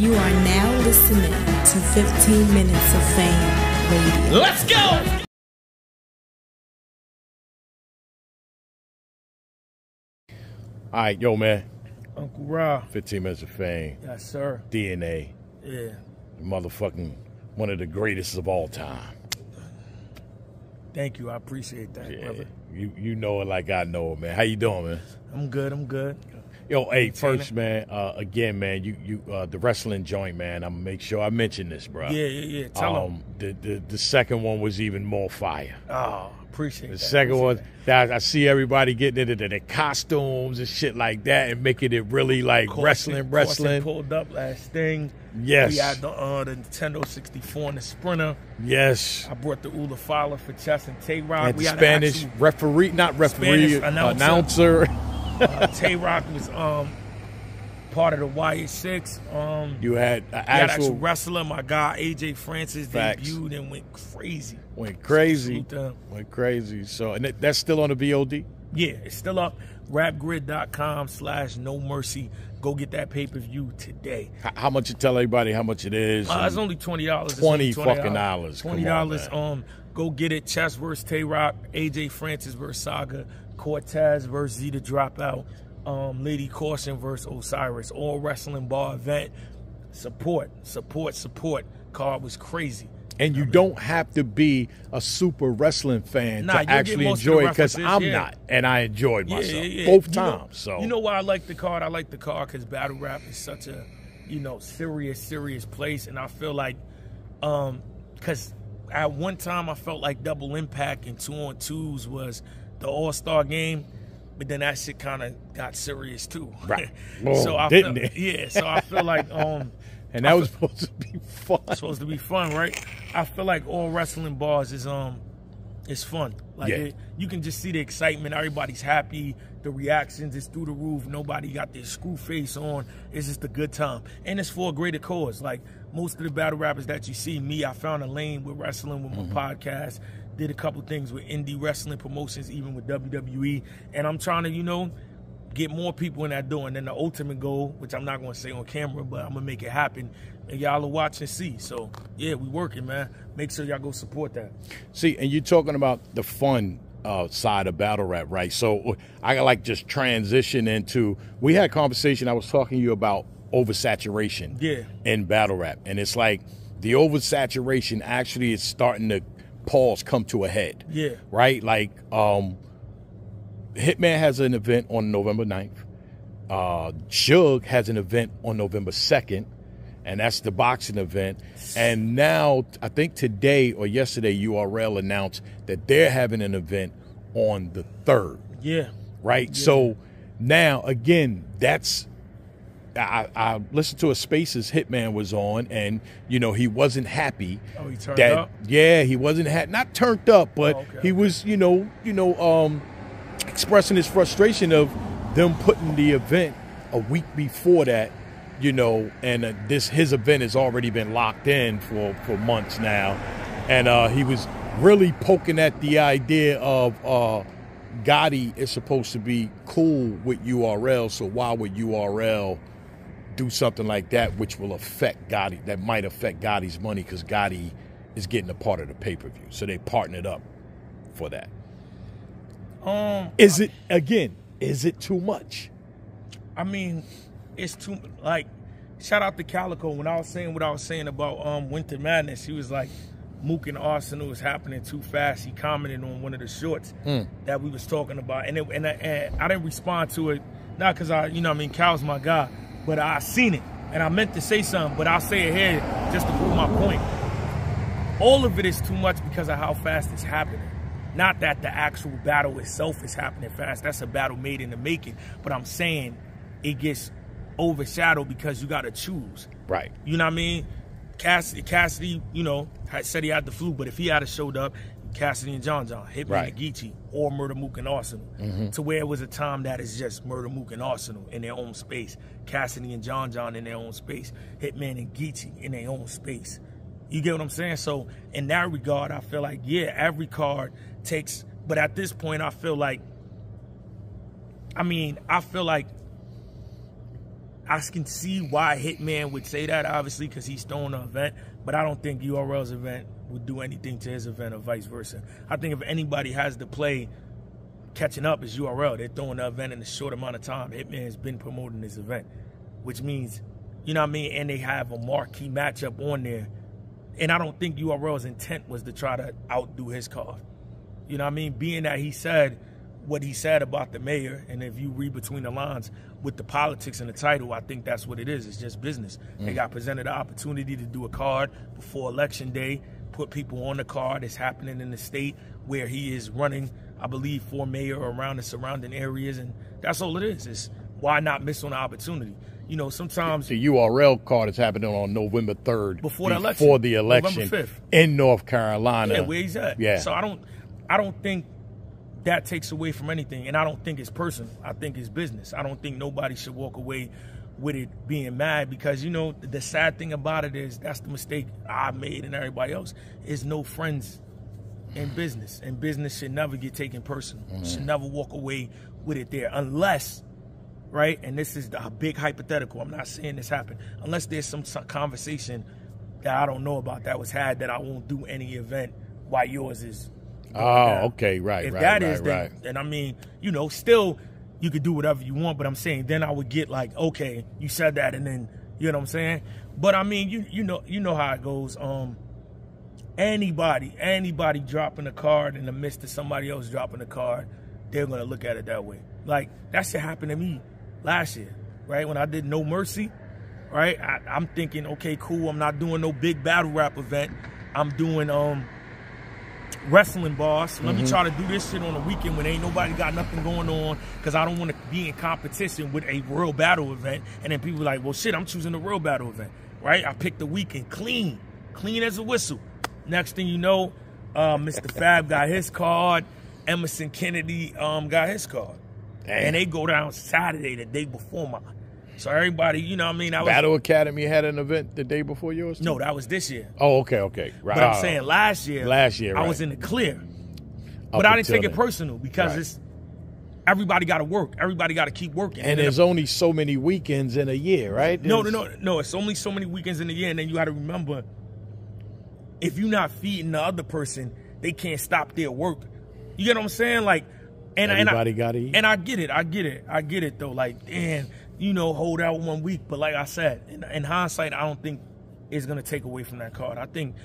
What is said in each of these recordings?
You are now listening to 15 Minutes of Fame Radio. Let's go! All right, yo, man. Uncle Rob. 15 Minutes of Fame. Yes, sir. DNA. Yeah. Motherfucking one of the greatest of all time. Thank you. I appreciate that, brother. You know it like I know it, man. How you doing, man? I'm good. I'm good. Yo, hey, first, man, again, man, you the wrestling joint, man, I'm gonna make sure I mention this, bro. Yeah. Tell him. The second one was even more fire. Oh, appreciate the that. second one, I see everybody getting into the costumes and shit like that and making it really like wrestling. Pulled up last thing. Yes. We had the Nintendo 64 and the Sprinter. Yes. I brought the Ula Fowler for Chess and Tay-Rock. And the Spanish referee, not referee, announcer. Tay-Rock was part of the YA6. You had an actual wrestler. My guy AJ Francis debuted and went crazy. Went crazy. So, and that's still on the VOD? Yeah, it's still up. rapgrid.com/No Mercy. Go get that pay-per-view today. How much you tell everybody how much it is? It's only $20. $20 fucking dollars. $20. Go get it. Chess versus Tay-Rock. AJ Francis versus Saga. Cortez versus Z the Dropout. Lady Caution versus Osiris. All wrestling bar event. Support. Card was crazy. And you don't have to be a super wrestling fan to actually enjoy it, because I'm not, and I enjoyed myself both times. You know why I like the card? I like the card because battle rap is such a, serious place, and I feel like, because at one time I felt like Double Impact and 2-on-2s was the All-Star game, but then that shit kind of got serious too. Right. So I feel like and that was supposed to be fun. It's supposed to be fun, right? I feel like all wrestling bars is fun. Like you can just see the excitement. Everybody's happy. The reactions is through the roof. Nobody got their screw face on. It's just a good time, and it's for a greater cause. Like most of the battle rappers that you see, I found a lane with wrestling with my podcast. Did a couple things with indie wrestling promotions, even with WWE, and I'm trying to, get more people in that door. And then the ultimate goal, which I'm not going to say on camera, but I'm going to make it happen, and y'all will watch and see. So, yeah, we working, man. Make sure y'all go support that. See, and you're talking about the fun side of battle rap, right? So I like just transition into, we had a conversation, I was talking to you about oversaturation in battle rap. And it's like the oversaturation actually is starting to come to a head. Yeah. Right? Like, Hitman has an event on November 9th. Suge has an event on November 2nd, and that's the boxing event. And now, I think today or yesterday, URL announced that they're having an event on the 3rd. Yeah. Right? Yeah. So now, again, that's... I listened to a Spaces Hitman was on, and he wasn't happy. Oh, he turned up? Yeah, he wasn't not turned up, but he was expressing his frustration of them putting the event a week before that, and his event has already been locked in for months now, and he was really poking at the idea of Gotti is supposed to be cool with URL, so why would URL do something like that, which will affect Gotti, that might affect Gotti's money, because Gotti is getting a part of the pay-per-view, so they partnered up for that. Is it too much? I mean, it's too, like, shout out to Calico. When I was saying what I was saying about Winter Madness, he was like, Mook and Arsenal is happening too fast. He commented on one of the shorts that we was talking about, and I didn't respond to it, not because Cal's my guy, but I seen it, and I meant to say something, but I'll say it here just to prove my point. All of it is too much because of how fast it's happening. Not that the actual battle itself is happening fast. That's a battle made in the making. But I'm saying it gets overshadowed because you got to choose. Right. You know what I mean? Cassidy, said he had the flu, but if he had showed up, Cassidy and John, Hitman and Geechee, or Murder Mook and Arsenal, to where it was a time that is just Murder Mook and Arsenal in their own space, Cassidy and John in their own space, Hitman and Geechee in their own space. You get what I'm saying? So in that regard, I feel like, every card takes, but at this point, I feel like I can see why Hitman would say that, obviously, because he's throwing an event. But I don't think URL's event would do anything to his event or vice versa. I think if anybody has to play catching up, is URL. They're throwing the event in a short amount of time. Hitman has been promoting this event, which means, you know what I mean? And they have a marquee matchup on there. And I don't think URL's intent was to try to outdo his card. You know what I mean? Being that he said what he said about the mayor, and if you read between the lines with the politics and the title, I think that's what it is. It's just business. They got presented the opportunity to do a card before Election Day, put people on the card. It's happening in the state where he is running, I believe, for mayor around the surrounding areas, and that's all it is. It's why not miss on the opportunity? You know, sometimes the URL card is happening on November 3rd. Before the election. November 5th. In North Carolina. Yeah, where he's at. Yeah. So I don't think that takes away from anything, and I don't think it's personal. I think it's business. I don't think nobody should walk away with it being mad, because, you know, the sad thing about it is that's the mistake I made and everybody else, is no friends in business, and business should never get taken personal. Should never walk away with it there, unless, right, and this is a big hypothetical, I'm not saying this happened, unless there's some conversation that I don't know about that was had that I won't do any event while yours is. Oh, okay, right, if right, that right, is, right. Then I mean, you know, still you could do whatever you want, but I'm saying then I would get like, okay, you said that, and then, you know what I'm saying? But I mean, you know how it goes. Anybody dropping a card in the midst of somebody else dropping a card, they're gonna look at it that way. Like, that shit happened to me last year, right? When I did No Mercy, right? I'm thinking, okay, cool, I'm not doing no big battle rap event. I'm doing wrestling bars. So let me try to do this shit on a weekend when ain't nobody got nothing going on, because I don't want to be in competition with a real battle event. And then people are like, well, shit, I'm choosing a real battle event, right? I picked the weekend clean as a whistle. Next thing you know, Mr. Fab got his card. Emerson Kennedy got his card. Damn. And they go down Saturday, the day before mine. So everybody, you know what I mean? Battle Academy had an event the day before yours too? No, that was this year. Oh, okay. Right. But I'm saying last year, right. I was in the clear. But I didn't take it personal, because it's everybody got to work. Everybody got to keep working. And there's only so many weekends in a year, right? No. It's only so many weekends in a year, and then you got to remember, if you're not feeding the other person, they can't stop their work. You get what I'm saying? Like, everybody got to eat. And I get it though. Like, damn, you know, hold out 1 week. But like I said, in hindsight, I don't think it's gonna take away from that card. I think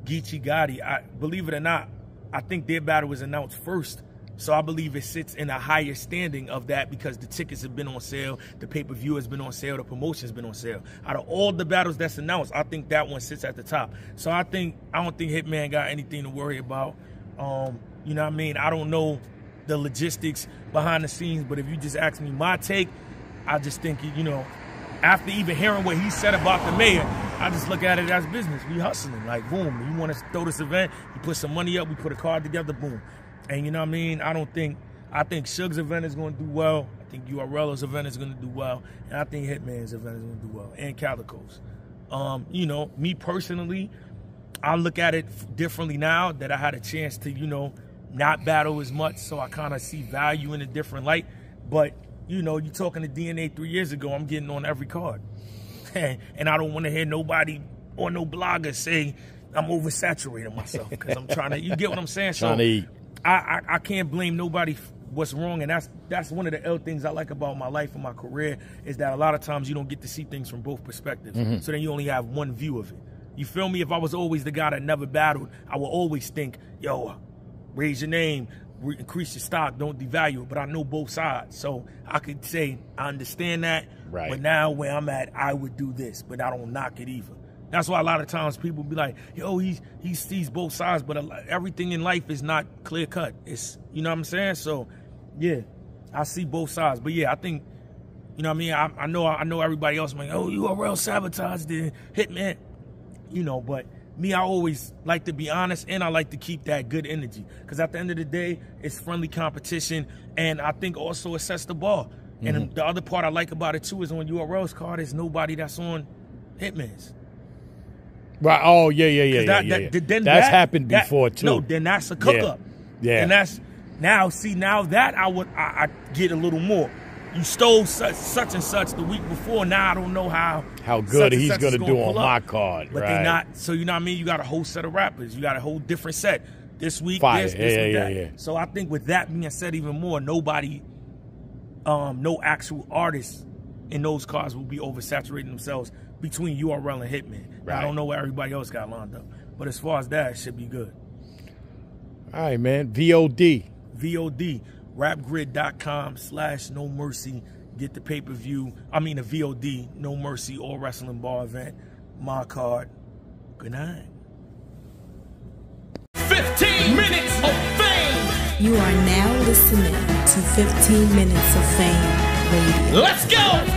Geechee Gotti, believe it or not, I think their battle was announced first. So I believe it sits in a higher standing of that, because the tickets have been on sale, the pay-per-view has been on sale, the promotion's been on sale. Out of all the battles that's announced, I think that one sits at the top. So I don't think Hitman got anything to worry about. You know what I mean? I don't know the logistics behind the scenes, but if you just ask me my take, I just think, you know, after even hearing what he said about the mayor, I just look at it as business. We hustling, like, boom, you want to throw this event, you put some money up, we put a card together, boom. And you know what I mean? I think Suge's event is going to do well. I think URL's event is going to do well. And I think Hitman's event is going to do well. And Calico's. You know, me personally, I look at it differently now that I had a chance to, you know, not battle as much. So I kind of see value in a different light. But, you know, you talking to DNA 3 years ago, I'm getting on every card. And I don't want to hear nobody or no blogger say I'm oversaturating myself, because I'm trying to, you get what I'm saying? Trying to eat. I can't blame nobody what's wrong, and that's one of the ill things I like about my life and my career, is that a lot of times you don't get to see things from both perspectives. So then you only have one view of it. You feel me? If I was always the guy that never battled, I would always think, yo, raise your name, increase your stock, don't devalue it. But I know both sides, so I could say I understand that. Right. But now where I'm at, I would do this, but I don't knock it either. That's why a lot of times people be like, yo, he sees both sides, but everything in life is not clear cut. It's, you know what I'm saying? So, yeah, I see both sides. But yeah, I think, you know what I mean? I know everybody else like, oh, URL sabotaged the Hitman. You know, but me, I always like to be honest, and I like to keep that good energy. Because at the end of the day, it's friendly competition, and I think also it sets the bar. And the other part I like about it too is on URL's card, there's nobody that's on Hitman's. Right. Oh, yeah. That's happened before too. No, then that's a cook up. Yeah. And that's now that I get a little more. you stole such and such the week before. Now I don't know how good he's going to do on my card. But right. they not. So you know what I mean? You got a whole set of rappers. You got a whole different set. This week, Fire. this week, that. So I think with that being said, even more, nobody, no actual artists in those cards will be oversaturating themselves between URL and Hitman. Right. Now, I don't know where everybody else got lined up. But as far as that, it should be good. All right, man. VOD. VOD. Rapgrid.com/No Mercy. Get the pay-per-view. I mean, the VOD. No Mercy All Wrestling Bar event. My card. Good night. 15 minutes of fame. You are now listening to 15 Minutes of Fame Radio. Let's go.